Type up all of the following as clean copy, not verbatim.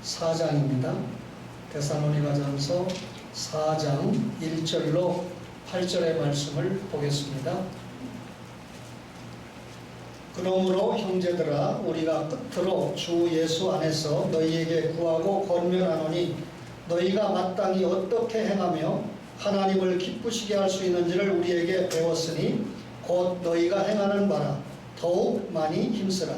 4장입니다. 데살로니가전서 4장 1절로 8절의 말씀을 보겠습니다. 그러므로 형제들아 우리가 끝으로 주 예수 안에서 너희에게 구하고 권면하노니 너희가 마땅히 어떻게 행하며 하나님을 기쁘시게 할 수 있는지를 우리에게 배웠으니 곧 너희가 행하는 바라 더욱 많이 힘쓰라.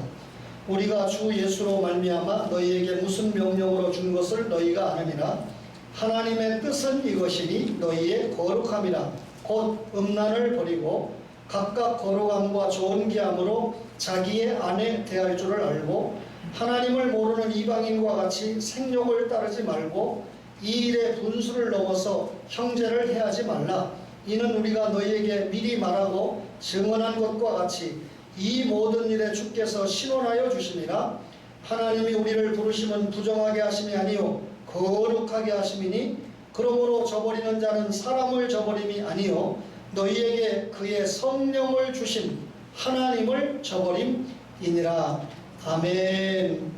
우리가 주 예수로 말미암아 너희에게 무슨 명령으로 준 것을 너희가 아느니라. 하나님의 뜻은 이것이니 너희의 거룩함이라. 곧 음란을 버리고 각각 거룩함과 좋은 기함으로 자기의 아내 대할 줄을 알고 하나님을 모르는 이방인과 같이 생욕을 따르지 말고 이 일의 분수를 넘어서 형제를 해하지 말라. 이는 우리가 너희에게 미리 말하고 증언한 것과 같이 이 모든 일에 주께서 신원하여 주심이라. 하나님이 우리를 부르심은 부정하게 하심이 아니요 거룩하게 하심이니 그러므로 저버리는 자는 사람을 저버림이 아니요 너희에게 그의 성령을 주신 하나님을 저버림이니라. 아멘.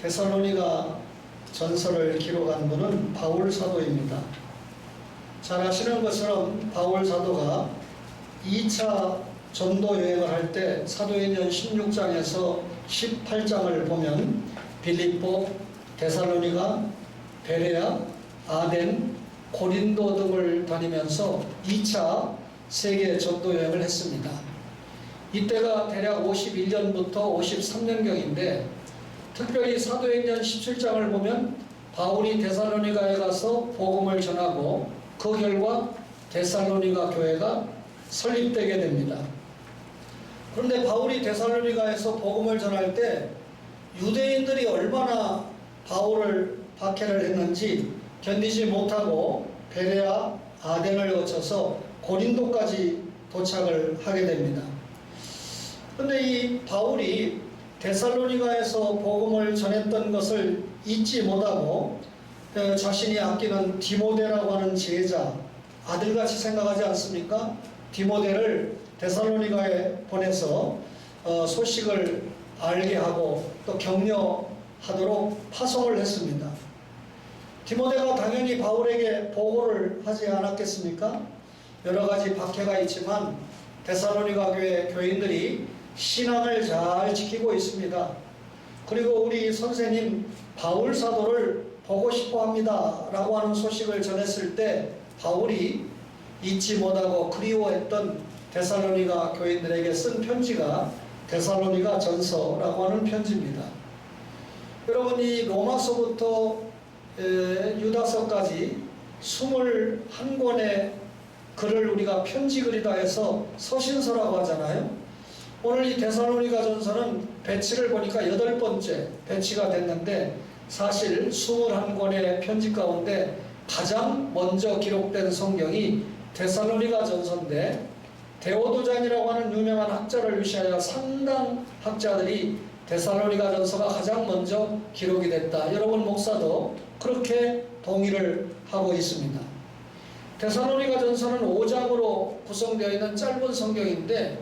데살로니가 전서를 기록한 분은 바울 사도입니다. 잘 아시는 것처럼 바울 사도가 2차 전도 여행을 할 때 사도행전 16장에서 18장을 보면 빌립보, 데살로니가, 베레아, 아덴, 고린도 등을 다니면서 2차 세계 전도 여행을 했습니다. 이때가 대략 51년부터 53년경인데 특별히 사도행전 17장을 보면 바울이 데살로니가에 가서 복음을 전하고 그 결과 데살로니가 교회가 설립되게 됩니다. 그런데 바울이 데살로니가에서 복음을 전할 때 유대인들이 얼마나 바울을 박해를 했는지 견디지 못하고 베레아, 아덴을 거쳐서 고린도까지 도착을 하게 됩니다. 그런데 이 바울이 데살로니가에서 복음을 전했던 것을 잊지 못하고 자신이 아끼는 디모데라고 하는 제자, 아들같이 생각하지 않습니까? 디모데를 데살로니가에 보내서 소식을 알게 하고 또 격려하도록 파송을 했습니다. 디모데가 당연히 바울에게 보고를 하지 않았겠습니까? 여러 가지 박해가 있지만 데살로니가 교회 교인들이 신앙을 잘 지키고 있습니다. 그리고 우리 선생님 바울 사도를 보고 싶어 합니다 라고 하는 소식을 전했을 때 바울이 잊지 못하고 그리워했던 데살로니가 교인들에게 쓴 편지가 데살로니가 전서라고 하는 편지입니다. 여러분, 이 로마서부터 유다서까지 21권의 글을 우리가 편지글이다 해서 서신서라고 하잖아요. 오늘 이 데살로니가 전서는 배치를 보니까 8번째 배치가 됐는데 사실 21권의 편지 가운데 가장 먼저 기록된 성경이 데살로니가 전서인데 데오도잔이라고 하는 유명한 학자를 위시하여 상당 학자들이 데살로니가 전서가 가장 먼저 기록이 됐다. 여러분 목사도 그렇게 동의를 하고 있습니다. 데살로니가 전서는 5장으로 구성되어 있는 짧은 성경인데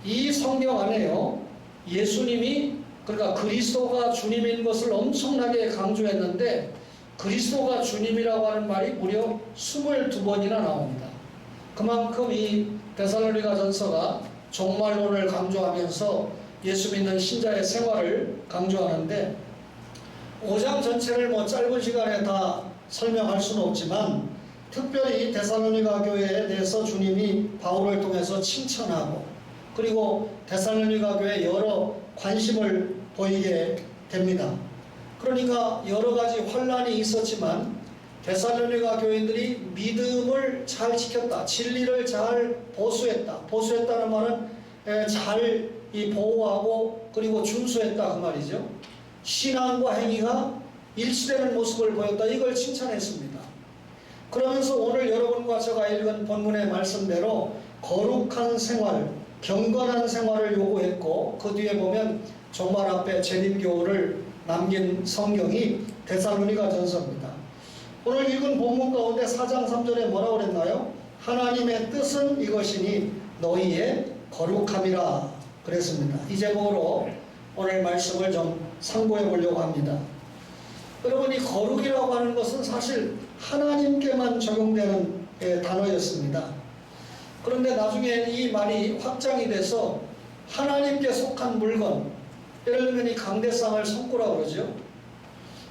이 성경 안에요 예수님이 그러니까 그리스도가 주님인 것을 엄청나게 강조했는데 그리스도가 주님이라고 하는 말이 무려 22번이나 나옵니다. 그만큼 이 데살로니가 전서가 종말론을 강조하면서 예수 믿는 신자의 생활을 강조하는데 5장 전체를 짧은 시간에 다 설명할 수는 없지만 특별히 데살로니가 교회에 대해서 주님이 바울을 통해서 칭찬하고 그리고 데살로니가 교회에 여러 관심을 보이게 됩니다. 그러니까 여러 가지 환란이 있었지만 데살로니가 교인들이 믿음을 잘 지켰다. 진리를 잘 보수했다. 보수했다는 말은 잘 보호하고 그리고 준수했다 그 말이죠. 신앙과 행위가 일치되는 모습을 보였다. 이걸 칭찬했습니다. 그러면서 오늘 여러분과 제가 읽은 본문의 말씀대로 거룩한 생활, 경건한 생활을 요구했고 그 뒤에 보면 종말 앞에 재림교훈을 남긴 성경이 데살로니가 전서입니다. 오늘 읽은 본문 가운데 4장 3절에 뭐라고 그랬나요? 하나님의 뜻은 이것이니 너희의 거룩함이라 그랬습니다. 이 제목으로 오늘 말씀을 좀 상고해 보려고 합니다. 여러분, 이 거룩이라고 하는 것은 사실 하나님께만 적용되는 단어였습니다. 그런데 나중에 이 말이 확장이 돼서 하나님께 속한 물건, 예를 들면 이 강대상을 성구라고 그러죠.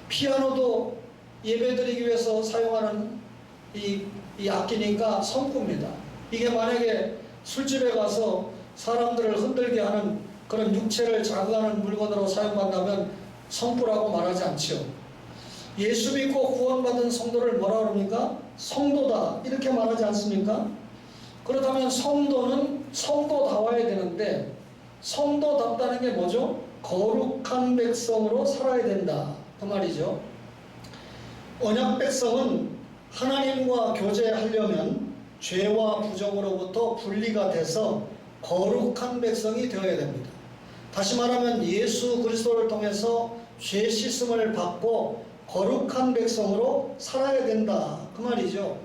피아노도 예배드리기 위해서 사용하는 이 악기니까 성구입니다. 이게 만약에 술집에 가서 사람들을 흔들게 하는 그런 육체를 자극하는 물건으로 사용한다면 성구라고 말하지 않지요. 예수 믿고 구원받은 성도를 뭐라 그럽니까? 성도다, 이렇게 말하지 않습니까? 그렇다면 성도는 성도다워야 되는데, 성도답다는 게 뭐죠? 거룩한 백성으로 살아야 된다, 그 말이죠. 언약 백성은 하나님과 교제하려면 죄와 부정으로부터 분리가 돼서 거룩한 백성이 되어야 됩니다. 다시 말하면 예수 그리스도를 통해서 죄 씻음을 받고 거룩한 백성으로 살아야 된다, 그 말이죠.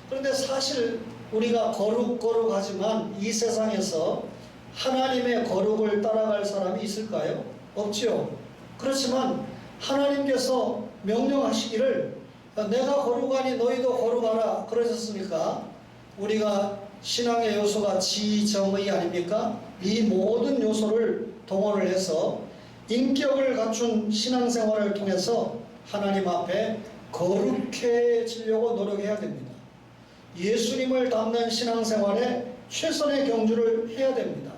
그런데 사실 우리가 거룩하지만 이 세상에서 하나님의 거룩을 따라갈 사람이 있을까요? 없지요. 그렇지만 하나님께서 명령하시기를 내가 거룩하니 너희도 거룩하라 그러셨으니까 우리가 신앙의 요소가 지정의 아닙니까? 이 모든 요소를 동원을 해서 인격을 갖춘 신앙생활을 통해서 하나님 앞에 거룩해지려고 노력해야 됩니다. 예수님을 닮는 신앙생활에 최선의 경주를 해야 됩니다.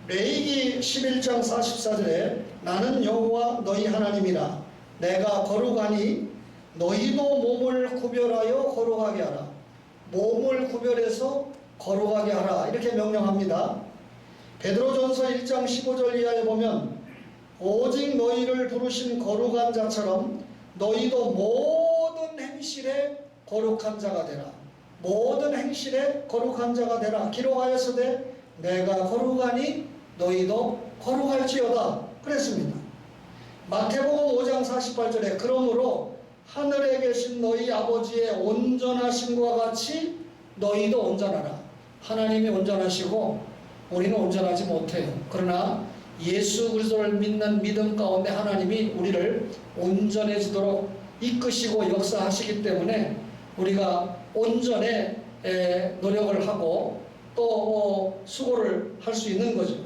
레위기 11장 44절에 나는 여호와 너희 하나님이라 내가 거룩하니 너희도 몸을 구별하여 거룩하게 하라. 몸을 구별해서 거룩하게 하라, 이렇게 명령합니다. 베드로전서 1장 15절 이하에 보면 오직 너희를 부르신 거룩한 자처럼 너희도 모든 행실에 거룩한 자가 되라. 모든 행실에 거룩한 자가 되라. 기록하였으되 내가 거룩하니 너희도 거룩할지어다 그랬습니다. 마태복음 5장 48절에 그러므로 하늘에 계신 너희 아버지의 온전하심과 같이 너희도 온전하라. 하나님이 온전하시고 우리는 온전하지 못해요. 그러나 예수 그리스도를 믿는 믿음 가운데 하나님이 우리를 온전해지도록 이끄시고 역사하시기 때문에 우리가 온전에 노력을 하고 또 수고를 할 수 있는 거죠.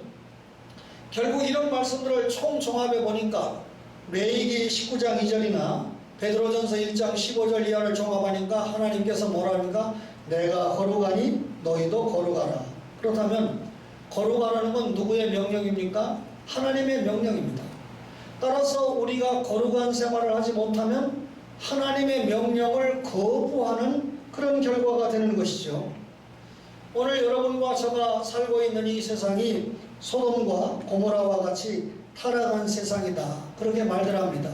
결국 이런 말씀들을 총종합해 보니까 레위기 19장 2절이나 베드로전서 1장 15절 이하를 종합하니까 하나님께서 뭐라 합니까? 내가 거룩하니 너희도 거룩하라. 그렇다면 거룩하라는 건 누구의 명령입니까? 하나님의 명령입니다. 따라서 우리가 거룩한 생활을 하지 못하면 하나님의 명령을 거부하는 그런 결과가 되는 것이죠. 오늘 여러분과 제가 살고 있는 이 세상이 소돔과 고모라와 같이 타락한 세상이다, 그렇게 말들 합니다.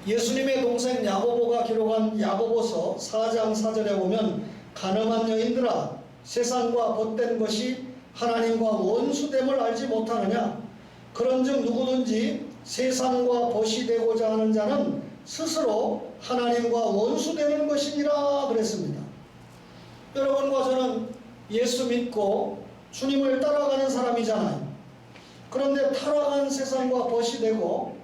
예수님의 동생 야고보가 기록한 야고보서 4장 4절에 보면 가늠한 여인들아 세상과 벗된 것이 하나님과 원수됨을 알지 못하느냐? 그런즉 누구든지 세상과 벗이 되고자 하는 자는 스스로 하나님과 원수되는 것이니라 그랬습니다. 여러분과 저는 예수 믿고 주님을 따라가는 사람이잖아요. 그런데 타락한 세상과 벗이 되고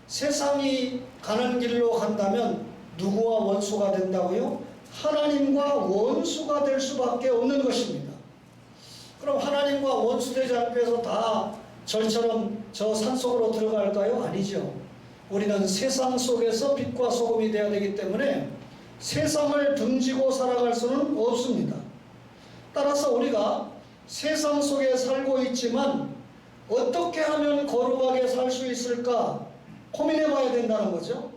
세상이 가는 길로 간다면 누구와 원수가 된다고요? 하나님과 원수가 될 수밖에 없는 것입니다. 그럼 하나님과 원수되지 않기 위해서 다 절처럼 저 산속으로 들어갈까요? 아니죠. 우리는 세상 속에서 빛과 소금이 되어야 되기 때문에 세상을 등지고 살아갈 수는 없습니다. 따라서 우리가 세상 속에 살고 있지만 어떻게 하면 거룩하게 살 수 있을까 고민해 봐야 된다는 거죠.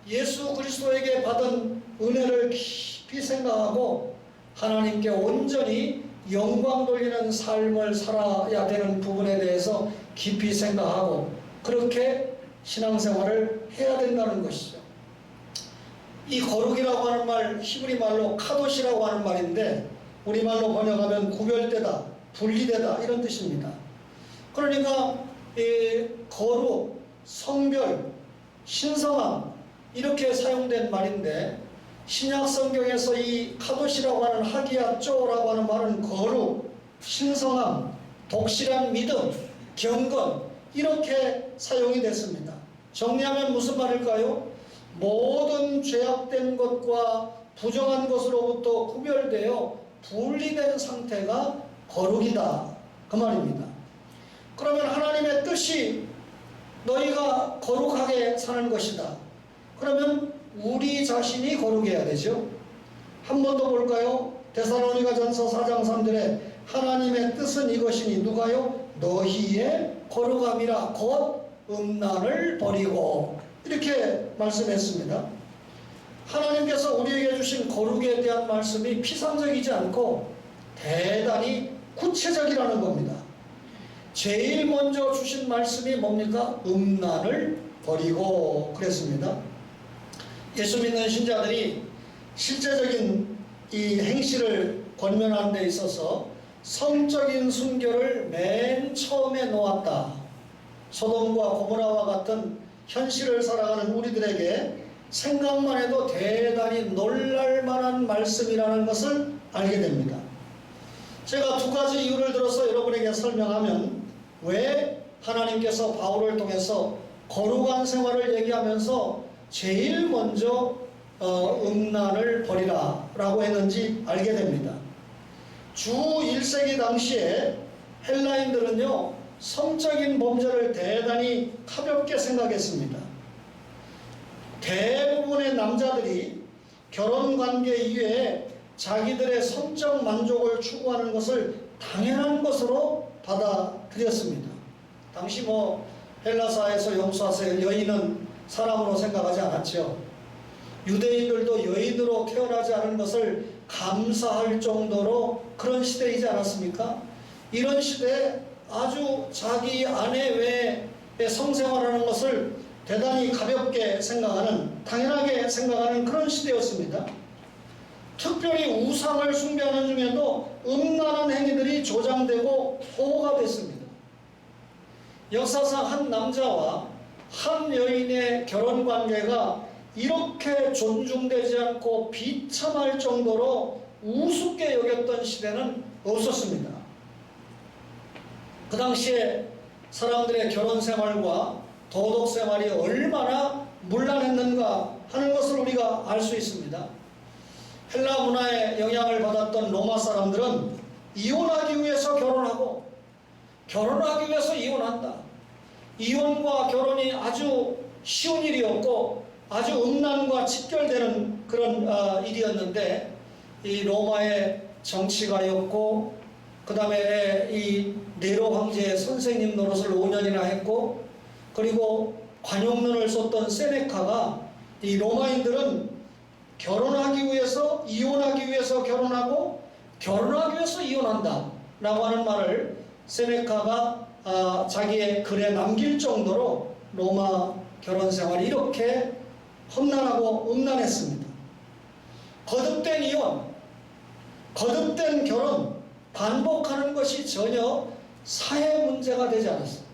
예수 그리스도에게 받은 은혜를 깊이 생각하고 하나님께 온전히 영광 돌리는 삶을 살아야 되는 부분에 대해서 깊이 생각하고 그렇게 신앙생활을 해야 된다는 것이죠. 이 거룩이라고 하는 말 히브리 말로 카도시라고 하는 말인데 우리말로 번역하면 구별되다, 분리되다 이런 뜻입니다. 그러니까 거룩, 성별, 신성함 이렇게 사용된 말인데 신약 성경에서 이 카도시라고 하는 하기야쪼라고 하는 말은 거룩, 신성함, 독실한 믿음, 경건 이렇게 사용이 됐습니다. 정리하면 무슨 말일까요? 모든 죄악된 것과 부정한 것으로부터 구별되어 분리된 상태가 거룩이다, 그 말입니다. 그러면 하나님의 뜻이 너희가 거룩하게 사는 것이다. 그러면 우리 자신이 거룩해야 되죠. 한 번 더 볼까요? 데살로니가전서 4장 3절에 하나님의 뜻은 이것이니 누가요? 너희의 거룩함이라 곧 음란을 버리고, 이렇게 말씀했습니다. 하나님께서 우리에게 주신 거룩에 대한 말씀이 피상적이지 않고 대단히 구체적이라는 겁니다. 제일 먼저 주신 말씀이 뭡니까? 음란을 버리고 그랬습니다. 예수 믿는 신자들이 실제적인 이 행실을 권면하는 데 있어서 성적인 순결을 맨 처음에 놓았다. 소돔과 고모라와 같은 현실을 살아가는 우리들에게 생각만 해도 대단히 놀랄 만한 말씀이라는 것을 알게 됩니다. 제가 두 가지 이유를 들어서 여러분에게 설명하면 왜 하나님께서 바울을 통해서 거룩한 생활을 얘기하면서 제일 먼저 음란을 버리라 라고 했는지 알게 됩니다. 주 1세기 당시에 헬라인들은요, 성적인 범죄를 대단히 가볍게 생각했습니다. 대부분의 남자들이 결혼관계 이외에 자기들의 성적 만족을 추구하는 것을 당연한 것으로 받아들였습니다. 당시 헬라사에서 용서하세요, 여인은 사람으로 생각하지 않았죠. 유대인들도 여인으로 태어나지 않은 것을 감사할 정도로 그런 시대이지 않았습니까? 이런 시대에 아주 자기 아내 외에 성생활하는 것을 대단히 가볍게 생각하는, 당연하게 생각하는 그런 시대였습니다. 특별히 우상을 숭배하는 중에도 음란한 행위들이 조장되고 보호가 됐습니다. 역사상 한 남자와 한 여인의 결혼관계가 이렇게 존중되지 않고 비참할 정도로 우습게 여겼던 시대는 없었습니다. 그 당시에 사람들의 결혼생활과 도덕생활이 얼마나 문란했는가 하는 것을 우리가 알 수 있습니다. 헬라 문화에 영향을 받았던 로마 사람들은 이혼하기 위해서 결혼하고 결혼하기 위해서 이혼한다. 이혼과 결혼이 아주 쉬운 일이었고 아주 음란과 직결되는 그런 일이었는데, 이 로마의 정치가였고 그 다음에 이 네로 황제의 선생님 노릇을 5년이나 했고, 그리고 관용론을 썼던 세네카가 이 로마인들은 결혼하기 위해서 이혼하기 위해서 결혼하고 결혼하기 위해서 이혼한다 라고 하는 말을 세네카가 자기의 글에 남길 정도로 로마 결혼생활이 이렇게 험난하고 음란했습니다. 거듭된 이혼, 거듭된 결혼, 반복하는 것이 전혀 사회 문제가 되지 않았습니다.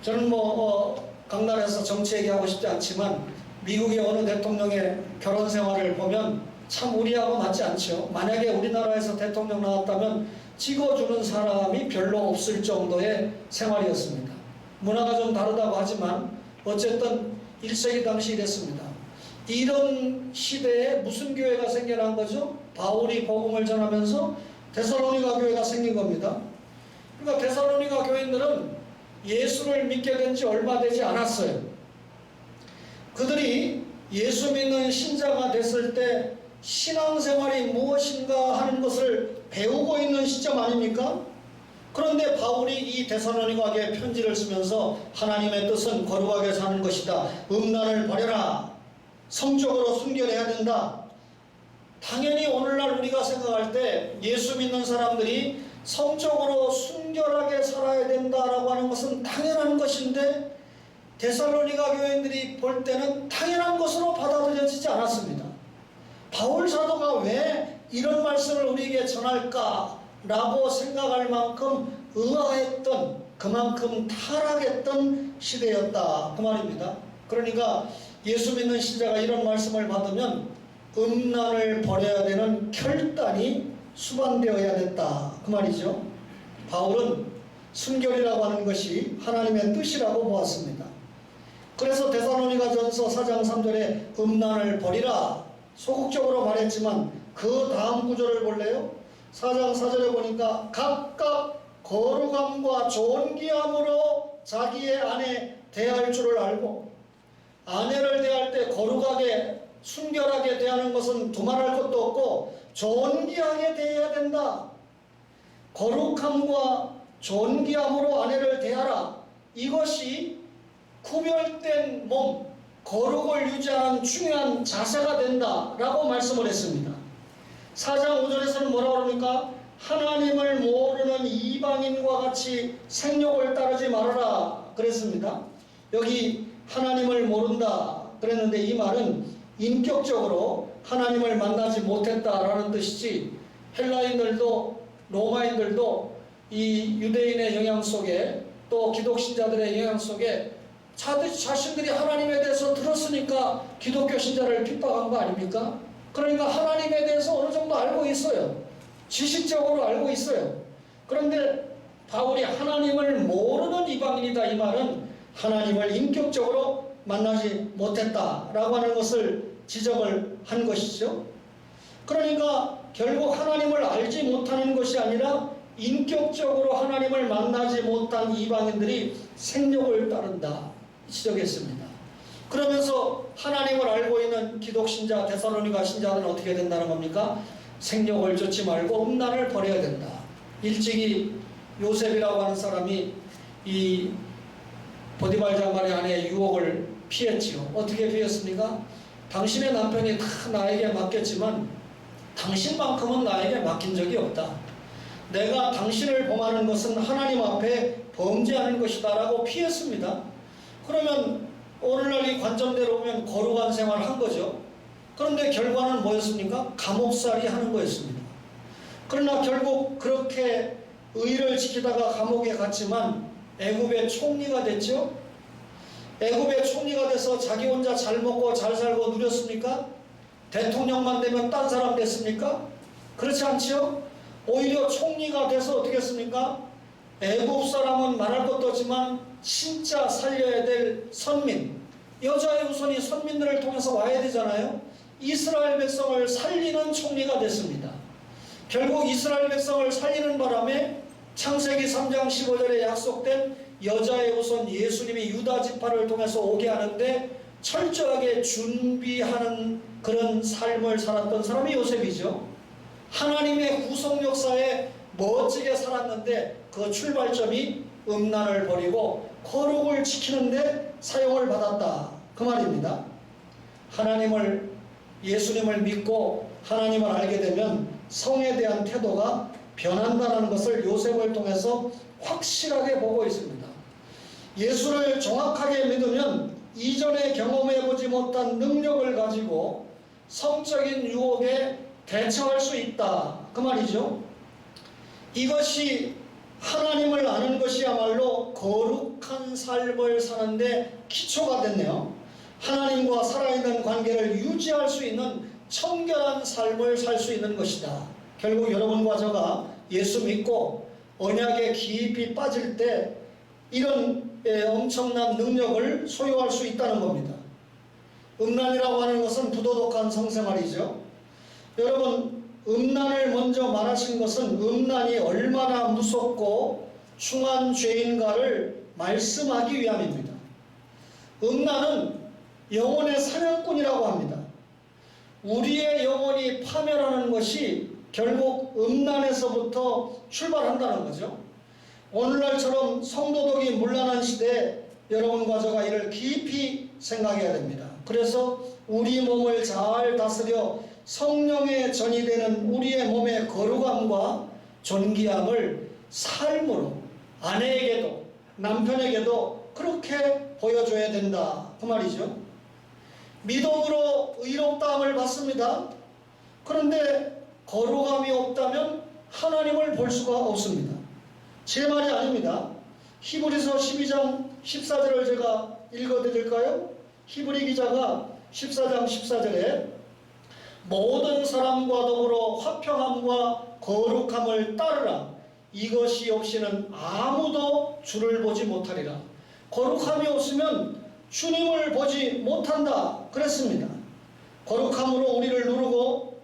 저는 강단에서 정치 얘기하고 싶지 않지만 미국의 어느 대통령의 결혼 생활을 보면 참 우리하고 맞지 않죠. 만약에 우리나라에서 대통령 나왔다면 찍어주는 사람이 별로 없을 정도의 생활이었습니다. 문화가 좀 다르다고 하지만 어쨌든 1세기 당시 이랬습니다. 이런 시대에 무슨 교회가 생겨난 거죠? 바울이 복음을 전하면서 데살로니가 교회가 생긴 겁니다. 그러니까 데살로니가 교인들은 예수를 믿게 된 지 얼마 되지 않았어요. 그들이 예수 믿는 신자가 됐을 때 신앙생활이 무엇인가 하는 것을 배우고 있는 시점 아닙니까? 그런데 바울이 이 데살로니가에 편지를 쓰면서 하나님의 뜻은 거룩하게 사는 것이다. 음란을 버려라. 성적으로 순결해야 된다. 당연히 오늘날 우리가 생각할 때 예수 믿는 사람들이 성적으로 순결하게 살아야 된다라고 하는 것은 당연한 것인데 데살로니가 교인들이 볼 때는 당연한 것으로 받아들여지지 않았습니다. 바울 사도가 왜 이런 말씀을 우리에게 전할까라고 생각할 만큼 의아했던, 그만큼 타락했던 시대였다 그 말입니다. 그러니까 예수 믿는 신자가 이런 말씀을 받으면 음란을 버려야 되는 결단이 수반되어야 됐다 그 말이죠. 바울은 순결이라고 하는 것이 하나님의 뜻이라고 보았습니다. 그래서 데살로니가전서 4장 3절에 음란을 버리라 소극적으로 말했지만 그 다음 구절을 볼래요? 4장 4절에 보니까 각각 거룩함과 존귀함으로 자기의 아내 대할 줄을 알고, 아내를 대할 때 거룩하게 순결하게 대하는 것은 두말할 것도 없고 존귀하게 대해야 된다. 거룩함과 존귀함으로 아내를 대하라. 이것이 구별된 몸, 거룩을 유지하는 중요한 자세가 된다라고 말씀을 했습니다. 4장 5절에서는 뭐라고 합니까? 하나님을 모르는 이방인과 같이 생욕을 따르지 말아라 그랬습니다. 여기 하나님을 모른다 그랬는데 이 말은 인격적으로 하나님을 만나지 못했다라는 뜻이지, 헬라인들도 로마인들도 이 유대인의 영향 속에 또 기독신자들의 영향 속에 자신들이 하나님에 대해서 들었으니까 기독교 신자를 핍박한 거 아닙니까? 그러니까 하나님에 대해서 어느 정도 알고 있어요. 지식적으로 알고 있어요. 그런데 바울이 하나님을 모르는 이방인이다 이 말은 하나님을 인격적으로 만나지 못했다라고 하는 것을 지적을 한 것이죠. 그러니까 결국 하나님을 알지 못하는 것이 아니라 인격적으로 하나님을 만나지 못한 이방인들이 생욕을 따른다 지적했습니다. 그러면서 하나님을 알고 있는 기독신자 데살로니가 신자들은 어떻게 된다는 겁니까? 생욕을 쫓지 말고 음란을 버려야 된다. 일찍이 요셉이라고 하는 사람이 이 보디발 장관의 아내의 유혹을 피했지요. 어떻게 피했습니까? 당신의 남편이 다 나에게 맡겼지만 당신만큼은 나에게 맡긴 적이 없다. 내가 당신을 범하는 것은 하나님 앞에 범죄하는 것이다 라고 피했습니다. 그러면 오늘날 이 관점대로 보면 거룩한 생활을 한 거죠. 그런데 결과는 뭐였습니까? 감옥살이 하는 거였습니다. 그러나 결국 그렇게 의를 지키다가 감옥에 갔지만 애굽의 총리가 됐죠. 애굽의 총리가 돼서 자기 혼자 잘 먹고 잘 살고 누렸습니까? 대통령만 되면 딴 사람 됐습니까? 그렇지 않죠? 오히려 총리가 돼서 어떻게 했습니까? 애굽 사람은 말할 것도 없지만 진짜 살려야 될 선민, 여자의 후손이 선민들을 통해서 와야 되잖아요. 이스라엘 백성을 살리는 총리가 됐습니다. 결국 이스라엘 백성을 살리는 바람에 창세기 3장 15절에 약속된 여자의 후손 예수님이 유다 지파를 통해서 오게 하는데 철저하게 준비하는 그런 삶을 살았던 사람이 요셉이죠. 하나님의 구속 역사에 멋지게 살았는데 그 출발점이 음란을 버리고 거룩을 지키는데 사용을 받았다 그 말입니다. 예수님을 믿고 하나님을 알게 되면 성에 대한 태도가 변한다는 것을 요셉을 통해서 확실하게 보고 있습니다. 예수를 정확하게 믿으면 이전에 경험해보지 못한 능력을 가지고 성적인 유혹에 대처할 수 있다 그 말이죠. 이것이 하나님을 아는 것이야말로 거룩한 삶을 사는데 기초가 됐네요. 하나님과 살아있는 관계를 유지할 수 있는 청결한 삶을 살 수 있는 것이다. 결국 여러분과 저가 예수 믿고 언약에 깊이 빠질 때 이런 엄청난 능력을 소유할 수 있다는 겁니다. 음란이라고 하는 것은 부도덕한 성생활이죠. 여러분, 음란을 먼저 말하신 것은 음란이 얼마나 무섭고 흉한 죄인가를 말씀하기 위함입니다. 음란은 영혼의 사냥꾼이라고 합니다. 우리의 영혼이 파멸하는 것이 결국 음란에서부터 출발한다는 거죠. 오늘날처럼 성도덕이 문란한 시대에 여러분과 저가 이를 깊이 생각해야 됩니다. 그래서 우리 몸을 잘 다스려 성령의 전이 되는 우리의 몸의 거룩함과 존귀함을 삶으로 아내에게도 남편에게도 그렇게 보여줘야 된다 그 말이죠. 믿음으로 의롭다함을 받습니다. 그런데 거룩함이 없다면 하나님을 볼 수가 없습니다. 제 말이 아닙니다. 히브리서 12장 14절을 제가 읽어드릴까요? 히브리 기자가 14장 14절에 모든 사람과 더불어 화평함과 거룩함을 따르라. 이것이 없이는 아무도 주를 보지 못하리라. 거룩함이 없으면 주님을 보지 못한다 그랬습니다. 거룩함으로 우리를 누르고,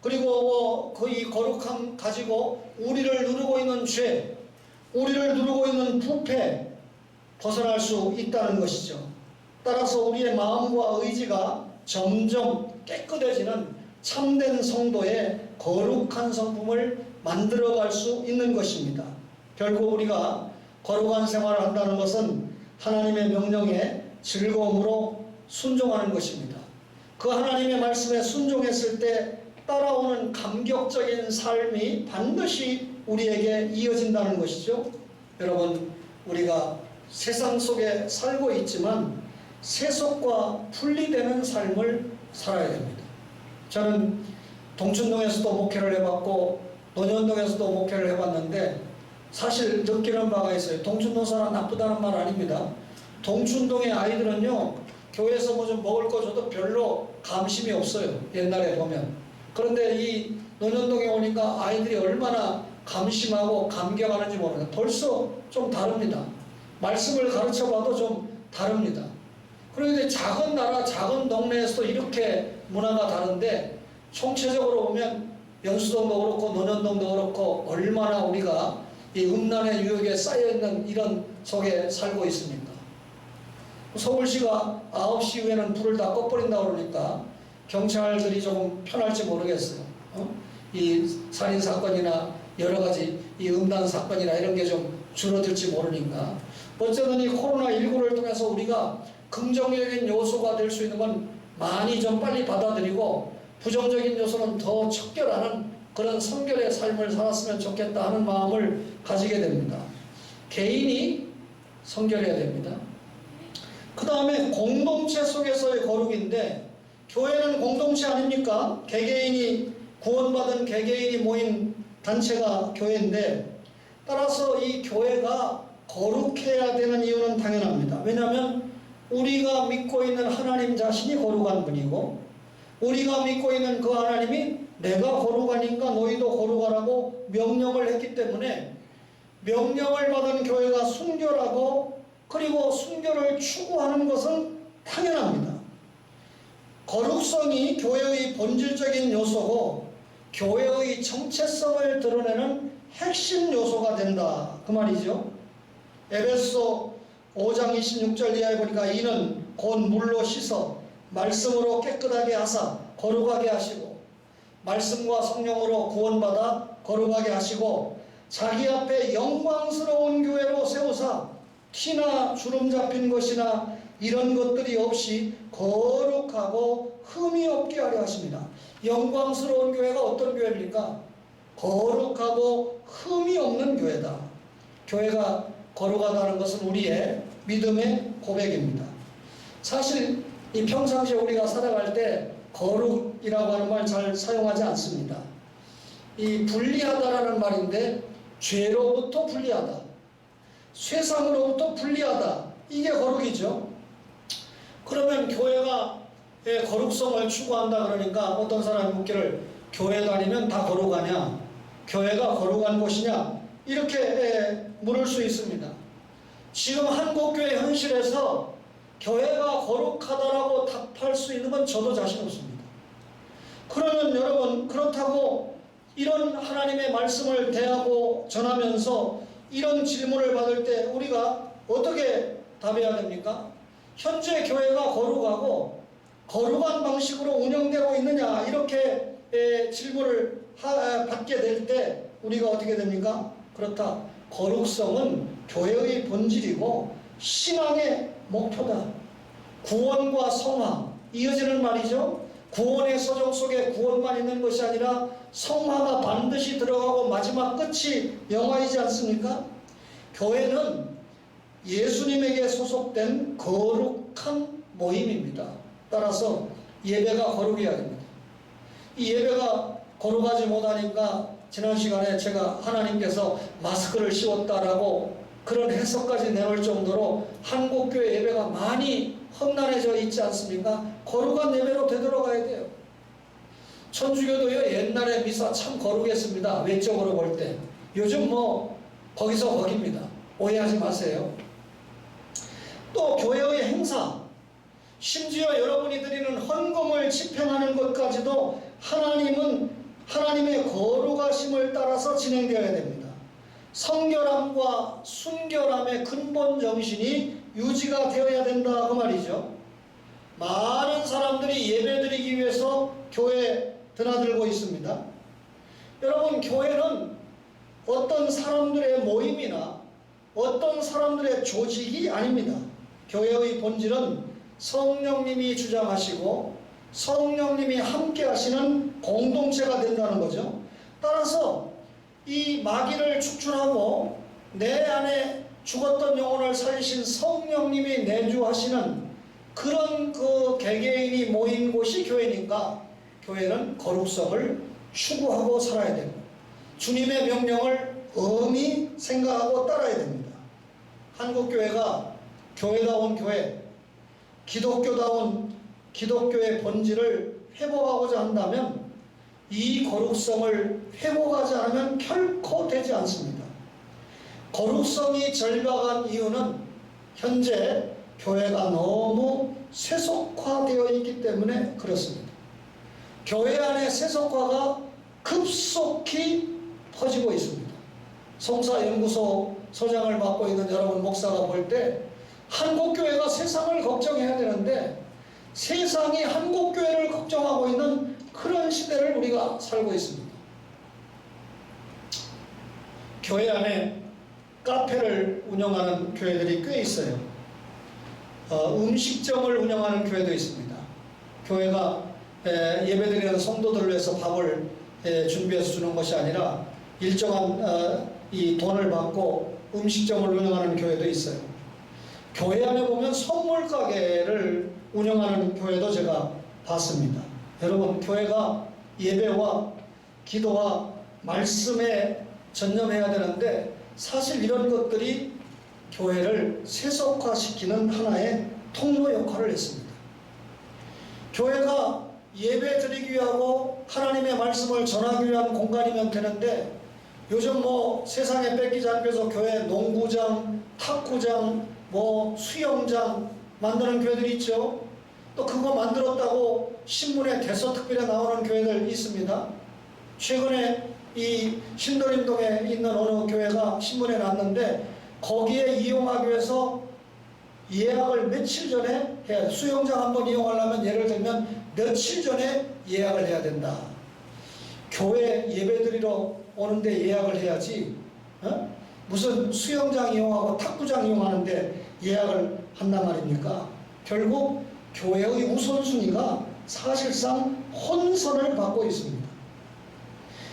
그리고 그 거룩함 가지고 우리를 누르고 있는 죄, 우리를 누르고 있는 부패 벗어날 수 있다는 것이죠. 따라서 우리의 마음과 의지가 점점 깨끗해지는 참된 성도의 거룩한 성품을 만들어갈 수 있는 것입니다. 결국 우리가 거룩한 생활을 한다는 것은 하나님의 명령에 즐거움으로 순종하는 것입니다. 그 하나님의 말씀에 순종했을 때 따라오는 감격적인 삶이 반드시 우리에게 이어진다는 것이죠. 여러분, 우리가 세상 속에 살고 있지만 세속과 분리되는 삶을 살아야 됩니다. 저는 동춘동에서도 목회를 해봤고 논현동에서도 목회를 해봤는데 사실 느끼는 바가 있어요. 동춘동 사람 나쁘다는 말 아닙니다. 동춘동의 아이들은요, 교회에서 뭐 좀 먹을 거 줘도 별로 감심이 없어요. 옛날에 보면. 그런데 이 논현동에 오니까 아이들이 얼마나 감심하고 감격하는지 모르겠어요. 벌써 좀 다릅니다. 말씀을 가르쳐봐도 좀 다릅니다. 그런데 작은 나라, 작은 동네에서도 이렇게 문화가 다른데 총체적으로 보면 연수동도 그렇고 논현동도 그렇고 얼마나 우리가 이 음란의 유혹에 쌓여있는 이런 속에 살고 있습니까? 서울시가 9시 이후에는 불을 다 꺼버린다고 그러니까 경찰들이 조금 편할지 모르겠어요. 이 살인사건이나 여러가지 이 음란 사건이나 이런 게 좀 줄어들지 모르니까. 어쨌든 이 코로나19를 통해서 우리가 긍정적인 요소가 될 수 있는 건 많이 좀 빨리 받아들이고 부정적인 요소는 더 척결하는 그런 성결의 삶을 살았으면 좋겠다 하는 마음을 가지게 됩니다. 개인이 성결해야 됩니다. 그 다음에 공동체 속에서의 거룩인데, 교회는 공동체 아닙니까? 개개인이 구원받은 개개인이 모인 단체가 교회인데, 따라서 이 교회가 거룩해야 되는 이유는 당연합니다. 왜냐하면 우리가 믿고 있는 하나님 자신이 거룩한 분이고, 우리가 믿고 있는 그 하나님이 내가 거룩하니까 너희도 거룩하라고 명령을 했기 때문에 명령을 받은 교회가 순결하고 그리고 순결을 추구하는 것은 당연합니다. 거룩성이 교회의 본질적인 요소고 교회의 정체성을 드러내는 핵심 요소가 된다 그 말이죠. 에베소 5장 26절 이하에 보니까 이는 곧 물로 씻어 말씀으로 깨끗하게 하사 거룩하게 하시고 말씀과 성령으로 구원받아 거룩하게 하시고 자기 앞에 영광스러운 교회로 세우사 티나 주름 잡힌 것이나 이런 것들이 없이 거룩하고 흠이 없게 하려 하십니다. 영광스러운 교회가 어떤 교회입니까? 거룩하고 흠이 없는 교회다. 교회가 거룩하다는 것은 우리의 믿음의 고백입니다. 사실 이 평상시에 우리가 살아갈 때 거룩이라고 하는 말 잘 사용하지 않습니다. 이 분리하다라는 말인데 죄로부터 분리하다, 쇠상으로부터 분리하다, 이게 거룩이죠. 그러면 교회가 거룩성을 추구한다 그러니까 어떤 사람이 묻기를 교회 다니면 다 거룩하냐? 교회가 거룩한 곳이냐? 이렇게 물을 수 있습니다. 지금 한국교회 현실에서 교회가 거룩하다라고 답할 수 있는 건 저도 자신 없습니다. 그러면 여러분, 그렇다고 이런 하나님의 말씀을 대하고 전하면서 이런 질문을 받을 때 우리가 어떻게 답해야 됩니까? 현재 교회가 거룩하고 거룩한 방식으로 운영되고 있느냐, 이렇게 질문을 받게 될 때 우리가 어떻게 됩니까? 그렇다. 거룩성은 교회의 본질이고 신앙의 목표다. 구원과 성화, 이어지는 말이죠. 구원의 서정 속에 구원만 있는 것이 아니라 성화가 반드시 들어가고 마지막 끝이 영화이지 않습니까? 교회는 예수님에게 소속된 거룩한 모임입니다. 따라서 예배가 거룩해야 됩니다. 이 예배가 거룩하지 못하니까 지난 시간에 제가 하나님께서 마스크를 씌웠다라고 그런 해석까지 내놓을 정도로 한국교회 예배가 많이 험난해져 있지 않습니까? 거룩한 예배로 되돌아가야 돼요. 천주교도요, 옛날에 미사 참 거룩했습니다. 외적으로 볼 때. 요즘 뭐 거기서 거깁니다. 오해하지 마세요. 또 교회의 행사, 심지어 여러분이 드리는 헌금을 집행하는 것까지도 하나님의 거룩하심을 따라서 진행되어야 됩니다. 성결함과 순결함의 근본 정신이 유지가 되어야 된다 그 말이죠. 많은 사람들이 예배드리기 위해서 교회에 드나들고 있습니다. 여러분, 교회는 어떤 사람들의 모임이나 어떤 사람들의 조직이 아닙니다. 교회의 본질은 성령님이 주장하시고 성령님이 함께 하시는 공동체가 된다는 거죠. 따라서 이 마귀를 축출하고 내 안에 죽었던 영혼을 살리신 성령님이 내주하시는 그런 그 개개인이 모인 곳이 교회니까 교회는 거룩성을 추구하고 살아야 되고 주님의 명령을 엄히 생각하고 따라야 됩니다. 한국교회가 교회다운 교회, 기독교다운 기독교의 본질을 회복하고자 한다면 이 거룩성을 회복하지 않으면 결코 되지 않습니다. 거룩성이 절박한 이유는 현재 교회가 너무 세속화되어 있기 때문에 그렇습니다. 교회 안에 세속화가 급속히 퍼지고 있습니다. 성사연구소 소장을 맡고 있는 여러분 목사가 볼 때 한국교회가 세상을 걱정해야 되는데 세상이 한국교회를 걱정하고 있는 그런 시대를 우리가 살고 있습니다. 교회 안에 카페를 운영하는 교회들이 꽤 있어요. 음식점을 운영하는 교회도 있습니다. 교회가 예배드리는 성도들을 위해서 밥을 준비해서 주는 것이 아니라 일정한 이 돈을 받고 음식점을 운영하는 교회도 있어요. 교회 안에 보면 선물 가게를 운영하는 교회도 제가 봤습니다. 여러분, 교회가 예배와 기도와 말씀에 전념해야 되는데 사실 이런 것들이 교회를 세속화시키는 하나의 통로 역할을 했습니다. 교회가 예배 드리기 위하고 하나님의 말씀을 전하기 위한 공간이면 되는데 요즘 세상에 뺏기지 않기 위해서 교회 농구장, 탁구장, 수영장 만드는 교회들이 있죠. 또 그거 만들었다고 신문에 대서특필에 나오는 교회들 있습니다. 최근에 이 신도림동에 있는 어느 교회가 신문에 났는데 거기에 이용하기 위해서 예약을 며칠 전에 해야 돼. 수영장 한번 이용하려면 예를 들면 며칠 전에 예약을 해야 된다. 교회 예배드리러 오는데 예약을 해야지 무슨 수영장 이용하고 탁구장 이용하는데 예약을 한단 말입니까? 결국 교회의 우선순위가 사실상 혼선을 받고 있습니다.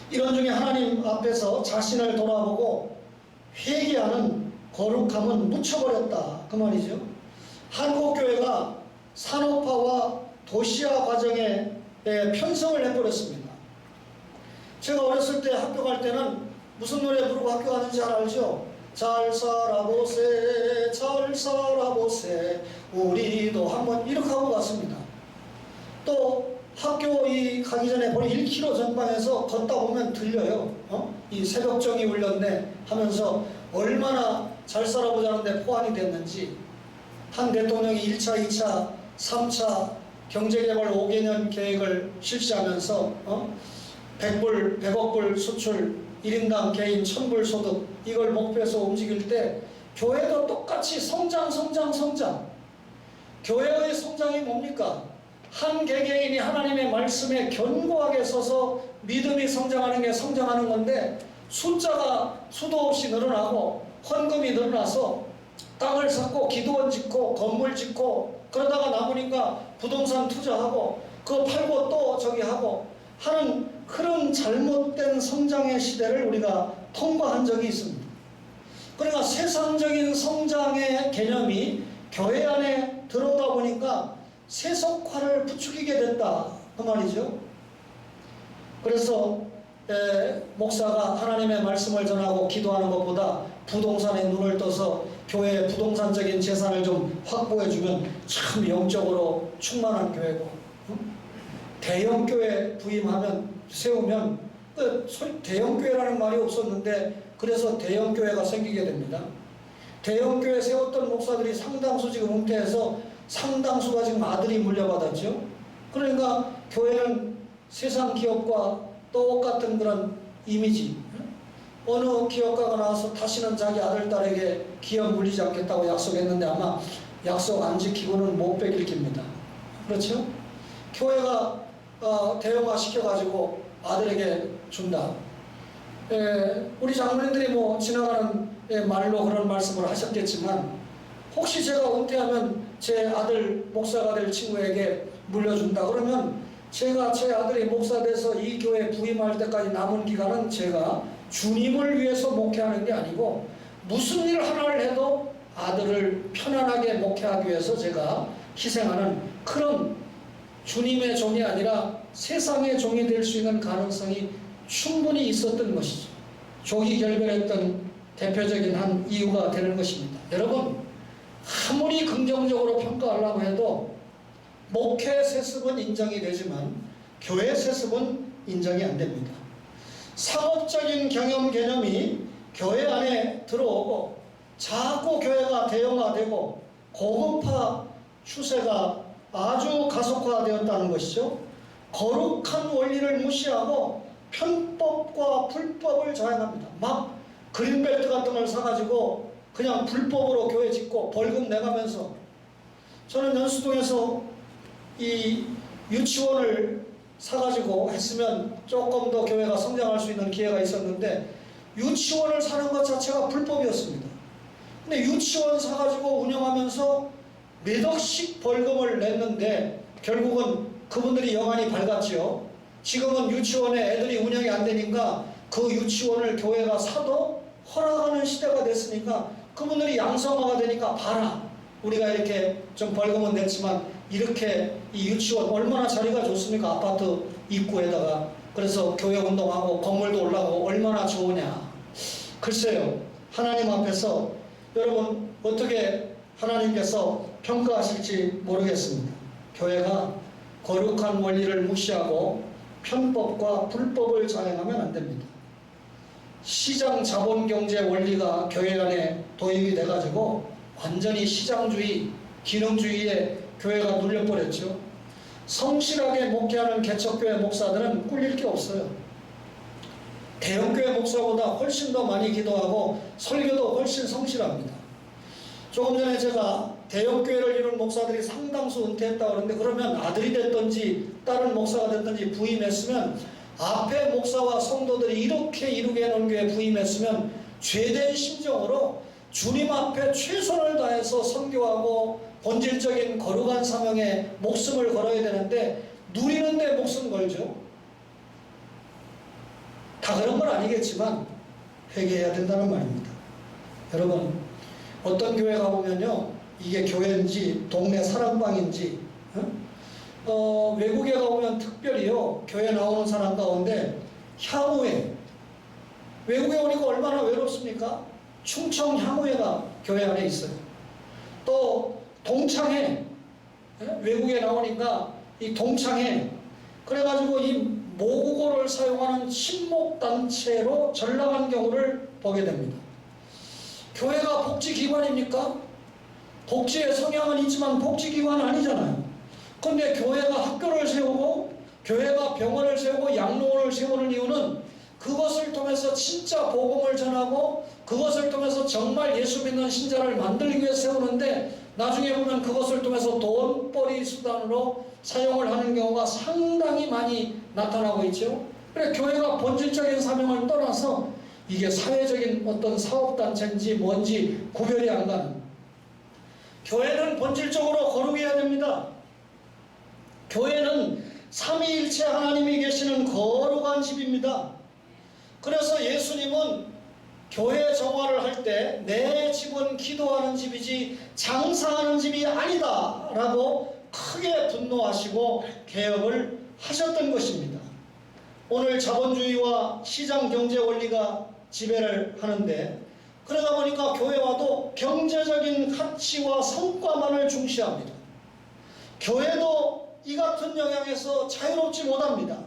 이런 중에 하나님 앞에서 자신을 돌아보고 회개하는 거룩함은 묻혀버렸다 그 말이죠. 한국교회가 산업화와 도시화 과정에 편성을 해버렸습니다. 제가 어렸을 때 학교 갈 때는 무슨 노래 부르고 학교 가는지 잘 알죠? 잘 살아보세 잘 살아보세 우리도 한번 이렇게 하고 갔습니다. 또 학교 가기 전에 거의 1km 전방에서 걷다 보면 들려요. 이 새벽정이 울렸네 하면서 얼마나 잘 살아보자는데 포함이 됐는지 한 대통령이 1차, 2차, 3차 경제개발 5개년 계획을 실시하면서 100억 불 수출 1인당 개인 1000불 소득 이걸 목표해서 움직일 때 교회도 똑같이 성장. 교회의 성장이 뭡니까? 한 개개인이 하나님의 말씀에 견고하게 서서 믿음이 성장하는 게 성장하는 건데 숫자가 수도 없이 늘어나고 헌금이 늘어나서 땅을 샀고 기도원 짓고 건물 짓고 그러다가 남으니까 부동산 투자하고 그거 팔고 또 저기 하고 하는 그런 잘못된 성장의 시대를 우리가 통과한 적이 있습니다. 그러니까 세상적인 성장의 개념이 교회 안에 들어오다 보니까 세속화를 부추기게 됐다 그 말이죠. 그래서 목사가 하나님의 말씀을 전하고 기도하는 것보다 부동산에 눈을 떠서 교회의 부동산적인 재산을 좀 확보해주면 참 영적으로 충만한 교회고 대형교회 세우면 대형교회라는 말이 없었는데 그래서 대형교회가 생기게 됩니다. 대형교회 세웠던 목사들이 상당수 지금 은퇴해서 상당수가 지금 아들이 물려받았죠. 그러니까 교회는 세상 기업과 똑같은 그런 이미지, 어느 기업가가 나와서 다시는 자기 아들, 딸에게 기업 물리지 않겠다고 약속했는데 아마 약속 안 지키고는 못 베길 깁니다. 그렇죠? 교회가 대형화 시켜가지고 아들에게 준다. 우리 장로님들이 뭐 지나가는 말로 그런 말씀을 하셨겠지만, 혹시 제가 은퇴하면 제 아들 목사가 될 친구에게 물려준다 그러면 제가 제 아들이 목사 돼서 이 교회에 부임할 때까지 남은 기간은 제가 주님을 위해서 목회하는 게 아니고 무슨 일 하나를 해도 아들을 편안하게 목회하기 위해서 제가 희생하는 그런 주님의 종이 아니라 세상의 종이 될 수 있는 가능성이 충분히 있었던 것이죠. 조기 결별했던 대표적인 한 이유가 되는 것입니다. 여러분, 아무리 긍정적으로 평가하려고 해도 목회 세습은 인정이 되지만 교회 세습은 인정이 안 됩니다. 상업적인 경영 개념이 교회 안에 들어오고 자꾸 교회가 대형화되고 고급화 추세가 아주 가속화되었다는 것이죠. 거룩한 원리를 무시하고 편법과 불법을 자행합니다. 막 그린벨트 같은 걸 사가지고 그냥 불법으로 교회 짓고 벌금 내가면서, 저는 연수동에서 이 유치원을 사가지고 했으면 조금 더 교회가 성장할 수 있는 기회가 있었는데 유치원을 사는 것 자체가 불법이었습니다. 근데 유치원 사가지고 운영하면서 몇 억씩 벌금을 냈는데 결국은 그분들이 영안이 밝았죠. 지금은 유치원에 애들이 운영이 안 되니까 그 유치원을 교회가 사도 허락하는 시대가 됐으니까 그분들이 양성화가 되니까 봐라, 우리가 이렇게 좀 벌금은 냈지만 이렇게 이 유치원 얼마나 자리가 좋습니까? 아파트 입구에다가. 그래서 교회 운동하고 건물도 올라가고 얼마나 좋으냐. 글쎄요, 하나님 앞에서 여러분 어떻게 하나님께서 평가하실지 모르겠습니다. 교회가 거룩한 원리를 무시하고 편법과 불법을 자행하면 안 됩니다. 시장 자본경제 원리가 교회 안에 도입이 돼가지고 완전히 시장주의, 기능주의에 교회가 눌려버렸죠. 성실하게 목회하는 개척교회 목사들은 꿀릴 게 없어요. 대형교회 목사보다 훨씬 더 많이 기도하고 설교도 훨씬 성실합니다. 조금 전에 제가 대형교회를 이룬 목사들이 상당수 은퇴했다고 그러는데, 그러면 아들이 됐든지 다른 목사가 됐든지 부임했으면, 앞에 목사와 성도들이 이렇게 이루게 해놓은 교회에 부임했으면 죄된 심정으로 주님 앞에 최선을 다해서 선교하고 본질적인 거룩한 사명에 목숨을 걸어야 되는데 누리는데 목숨 걸죠. 다 그런 건 아니겠지만 회개해야 된다는 말입니다. 여러분, 어떤 교회 가보면요, 이게 교회인지 동네 사랑방인지, 외국에 가보면 특별히요, 교회 나오는 사람 가운데 향후회, 외국에 오니까 얼마나 외롭습니까? 충청 향후회가 교회 안에 있어요. 또 동창회, 외국에 나오니까 이 동창회, 그래가지고 이 모국어를 사용하는 친목단체로 전락한 경우를 보게 됩니다. 교회가 복지기관입니까? 복지의 성향은 있지만 복지기관은 아니잖아요. 그런데 교회가 학교를 세우고 교회가 병원을 세우고 양로원을 세우는 이유는 그것을 통해서 진짜 복음을 전하고 그것을 통해서 정말 예수 믿는 신자를 만들기 위해 세우는데, 나중에 보면 그것을 통해서 돈벌이 수단으로 사용을 하는 경우가 상당히 많이 나타나고 있죠. 그래, 교회가 본질적인 사명을 떠나서 이게 사회적인 어떤 사업단체인지 뭔지 구별이 안 가는, 교회는 본질적으로 거룩해야 됩니다. 교회는 삼위일체 하나님이 계시는 거룩한 집입니다. 그래서 예수님은 교회 정화를 할 때 내 집은 기도하는 집이지 장사하는 집이 아니다 라고 크게 분노하시고 개혁을 하셨던 것입니다. 오늘 자본주의와 시장경제 원리가 지배를 하는데, 그러다 보니까 교회와도 경제적인 가치와 성과만을 중시합니다. 교회도 이 같은 영향에서 자유롭지 못합니다.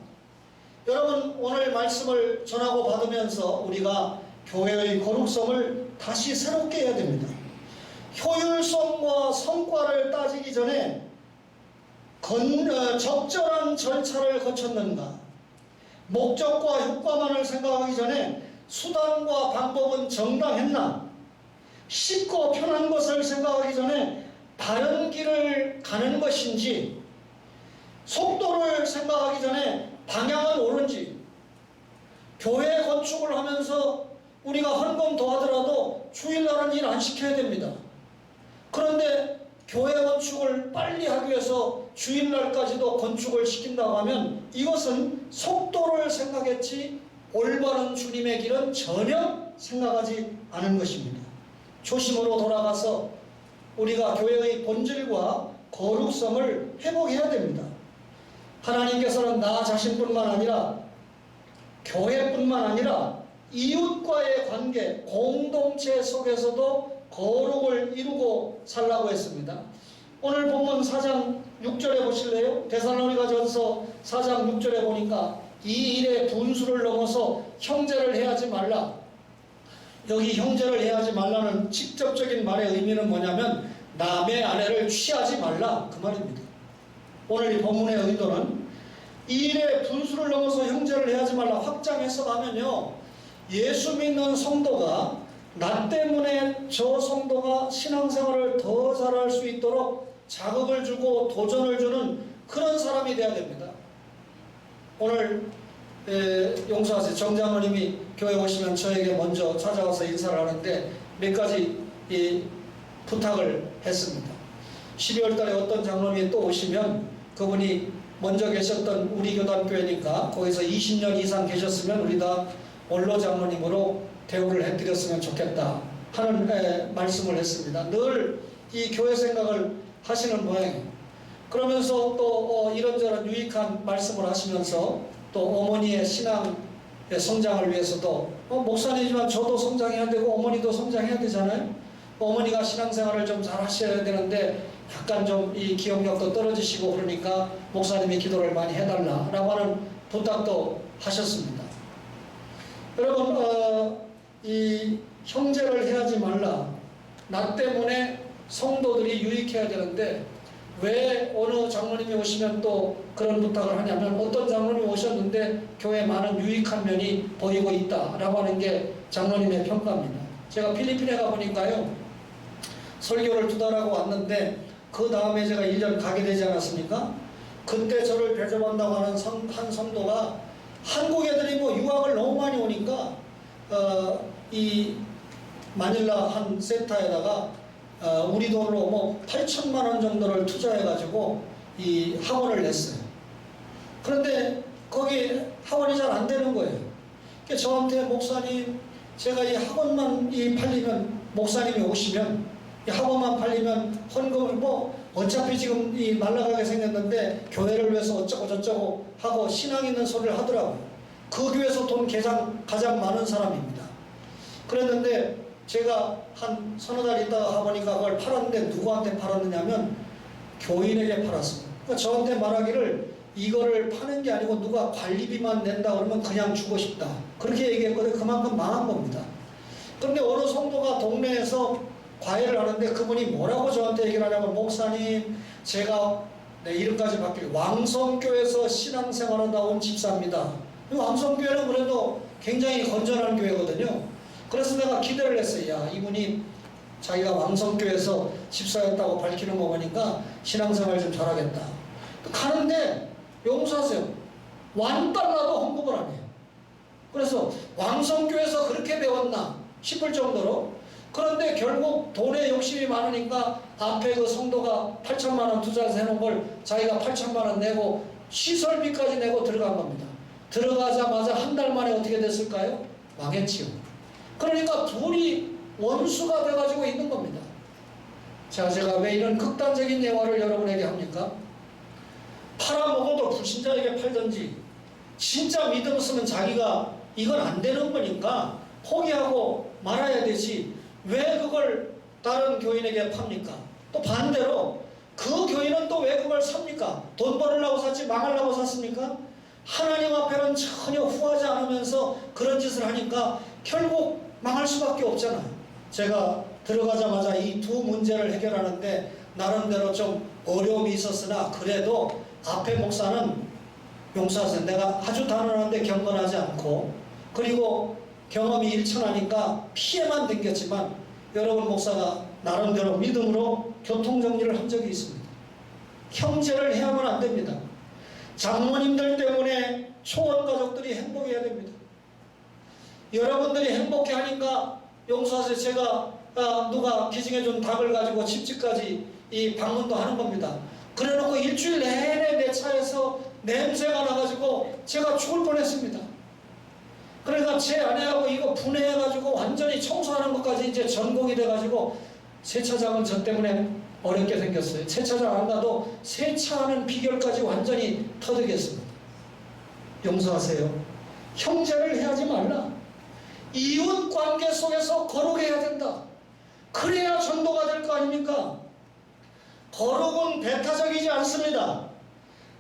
여러분, 오늘 말씀을 전하고 받으면서 우리가 교회의 거룩성을 다시 새롭게 해야 됩니다. 효율성과 성과를 따지기 전에 적절한 절차를 거쳤는가? 목적과 효과만을 생각하기 전에 수단과 방법은 정당했나? 쉽고 편한 것을 생각하기 전에 바른 길을 가는 것인지, 속도를 생각하기 전에 방향은 옳은지, 교회 건축을 하면서 우리가 헌금 도와더라도 주일날은 일 안 시켜야 됩니다. 그런데 교회 건축을 빨리 하기 위해서 주일날까지도 건축을 시킨다고 하면 이것은 속도를 생각했지 올바른 주님의 길은 전혀 생각하지 않은 것입니다. 초심으로 돌아가서 우리가 교회의 본질과 거룩성을 회복해야 됩니다. 하나님께서는 나 자신뿐만 아니라 교회뿐만 아니라 이웃과의 관계, 공동체 속에서도 거룩을 이루고 살라고 했습니다. 오늘 본문 4장 6절에 보실래요? 데살로니가전서 4장 6절에 보니까 이 일의 분수를 넘어서 형제를 해하지 말라. 여기 형제를 해하지 말라는 직접적인 말의 의미는 뭐냐면 남의 아내를 취하지 말라, 그 말입니다. 오늘 이 본문의 의도는 이 일의 분수를 넘어서 형제를 해하지 말라 확장해서 가면요, 예수 믿는 성도가 나 때문에 저 성도가 신앙생활을 더 잘할 수 있도록 자극을 주고 도전을 주는 그런 사람이 돼야 됩니다. 오늘 용서하세요. 정장로님이 교회 오시면 저에게 먼저 찾아와서 인사를 하는데 몇 가지 부탁을 했습니다. 12월 달에 어떤 장로님이 또 오시면 그분이 먼저 계셨던 우리 교단교회니까 거기서 20년 이상 계셨으면 우리 다 원로 장로님으로 대우를 해드렸으면 좋겠다 하는 말씀을 했습니다. 늘 이 교회 생각을 하시는 모양이에요. 그러면서 또 이런저런 유익한 말씀을 하시면서 또 어머니의 신앙의 성장을 위해서도 목사님이지만 저도 성장해야 되고 어머니도 성장해야 되잖아요. 어머니가 신앙생활을 좀 잘 하셔야 되는데 약간 좀 이 기억력도 떨어지시고 그러니까 목사님이 기도를 많이 해달라라고 하는 부탁도 하셨습니다. 여러분, 이 형제를 해하지 말라. 나 때문에 성도들이 유익해야 되는데 왜 어느 장로님이 오시면 또 그런 부탁을 하냐면 어떤 장로님이 오셨는데 교회에 많은 유익한 면이 보이고 있다라고 하는 게 장로님의 평가입니다. 제가 필리핀에 가보니까요, 설교를 2달 하고 왔는데 그 다음에 제가 1년 가게 되지 않았습니까? 그때 저를 대접한다고 하는 한 성도가 한국 애들이 유학을 너무 많이 오니까 이 마닐라 한 센터에다가 우리 돈으로 8천만 원 정도를 투자해가지고 이 학원을 냈어요. 그런데 거기 학원이 잘 안 되는 거예요. 그러니까 저한테 목사님, 제가 이 학원만 팔리면, 목사님이 오시면 이 학원만 팔리면 헌금을 어차피 지금 이 날라가게 생겼는데 교회를 위해서 어쩌고 저쩌고 하고 신앙 있는 소리를 하더라고요. 그 교회에서 돈 가장 많은 사람입니다. 그랬는데 제가 한 서너 달 있다가 가보니까 그걸 팔았는데 누구한테 팔았느냐면 교인에게 팔았습니다. 그러니까 저한테 말하기를 이거를 파는 게 아니고 누가 관리비만 낸다 그러면 그냥 주고 싶다, 그렇게 얘기했거든요. 그만큼 망한 겁니다. 그런데 어느 성도가 동네에서 과외를 하는데 그분이 뭐라고 저한테 얘기를 하냐면 목사님, 제가 내 이름까지 바뀌고 왕성교회에서 신앙생활하다 온 집사입니다. 왕성교회는 그래도 굉장히 건전한 교회거든요. 그래서 내가 기대를 했어요. 야, 이분이 자기가 왕성교회에서 집사였다고 밝히는 거 보니까 신앙생활 좀 잘하겠다. 가는데 용서하세요, $1도 헌금을 안 해요. 그래서 왕성교회에서 그렇게 배웠나 싶을 정도로. 그런데 결국 돈에 욕심이 많으니까 앞에 그 성도가 8천만 원 투자해서 해놓은 걸 자기가 8천만 원 내고 시설비까지 내고 들어간 겁니다. 들어가자마자 한 달 만에 어떻게 됐을까요? 망했지요. 그러니까 둘이 원수가 돼가지고 있는 겁니다. 자, 제가 왜 이런 극단적인 예화를 여러분에게 합니까? 팔아먹어도 불신자에게 팔든지 진짜 믿음 없으면 자기가 이건 안 되는 거니까 포기하고 말아야 되지 왜 그걸 다른 교인에게 팝니까? 또 반대로 그 교인은 또 왜 그걸 삽니까? 돈 벌으려고 샀지 망하려고 샀습니까? 하나님 앞에는 전혀 후하지 않으면서 그런 짓을 하니까 결국 망할 수밖에 없잖아요. 제가 들어가자마자 이 두 문제를 해결하는데 나름대로 좀 어려움이 있었으나 그래도 앞에 목사는 용서하세요. 내가 아주 단언하는데 경건하지 않고 그리고 경험이 일천하니까 피해만 당겼지만 여러분 목사가 나름대로 믿음으로 교통정리를 한 적이 있습니다. 형제를 해야만 안 됩니다. 장모님들 때문에 초원 가족들이 행복해야 됩니다. 여러분들이 행복해 하니까 용서하세요. 제가 누가 기증해준 닭을 가지고 집집까지 이 방문도 하는 겁니다. 그래놓고 일주일 내내 내 차에서 냄새가 나가지고 제가 죽을 뻔했습니다. 그러니까 제 아내하고 이거 분해해가지고 완전히 청소하는 것까지 이제 전공이 돼가지고 세차장은 저 때문에 어렵게 생겼어요. 세차장 안 가도 세차하는 비결까지 완전히 터득했습니다. 용서하세요. 형제를 해하지 말라. 이웃 관계 속에서 거룩해야 된다. 그래야 전도가 될 거 아닙니까? 거룩은 배타적이지 않습니다.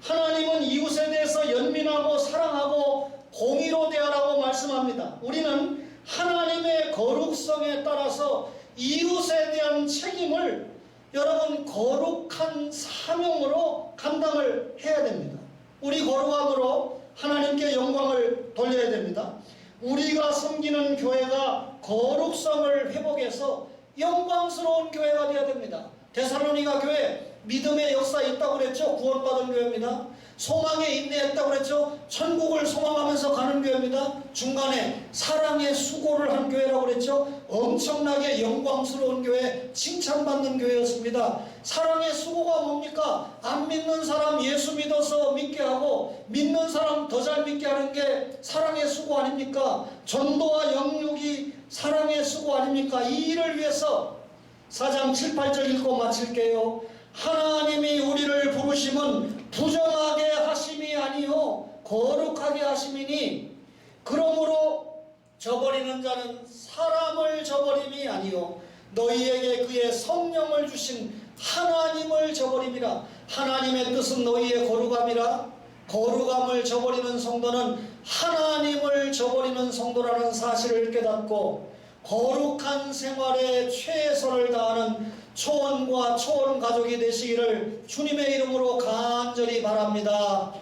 하나님은 이웃에 대해서 연민하고 사랑하고 공의로 대하라고 말씀합니다. 우리는 하나님의 거룩성에 따라서 이웃에 대한 책임을 여러분 거룩한 사명으로 감당을 해야 됩니다. 우리 거룩함으로 하나님께 영광을 돌려야 됩니다. 우리가 섬기는 교회가 거룩성을 회복해서 영광스러운 교회가 되어야 됩니다. 데살로니가 교회 믿음의 역사 있다고 그랬죠. 구원받은 교회입니다. 소망에 인내했다고 그랬죠. 천국을 소망하면서 가는 교회입니다. 중간에 사랑의 수고를 한 교회라고 그랬죠. 엄청나게 영광스러운 교회, 칭찬받는 교회였습니다. 사랑의 수고가 뭡니까? 안 믿는 사람 예수 믿어서 믿게 하고 믿는 사람 더 잘 믿게 하는 게 사랑의 수고 아닙니까? 전도와 영육이 사랑의 수고 아닙니까? 이 일을 위해서 4장 7, 8절 읽고 마칠게요. 하나님이 우리를 부르심은 부정하게 하심이 아니요 거룩하게 하심이니 그러므로 저버리는 자는 사람을 저버림이 아니요 너희에게 그의 성령을 주신 하나님을 저버림이라. 하나님의 뜻은 너희의 거룩함이라. 거룩함을 저버리는 성도는 하나님을 저버리는 성도라는 사실을 깨닫고 거룩한 생활에 최선을 다하는 초원과 초원 가족이 되시기를 주님의 이름으로 간절히 바랍니다.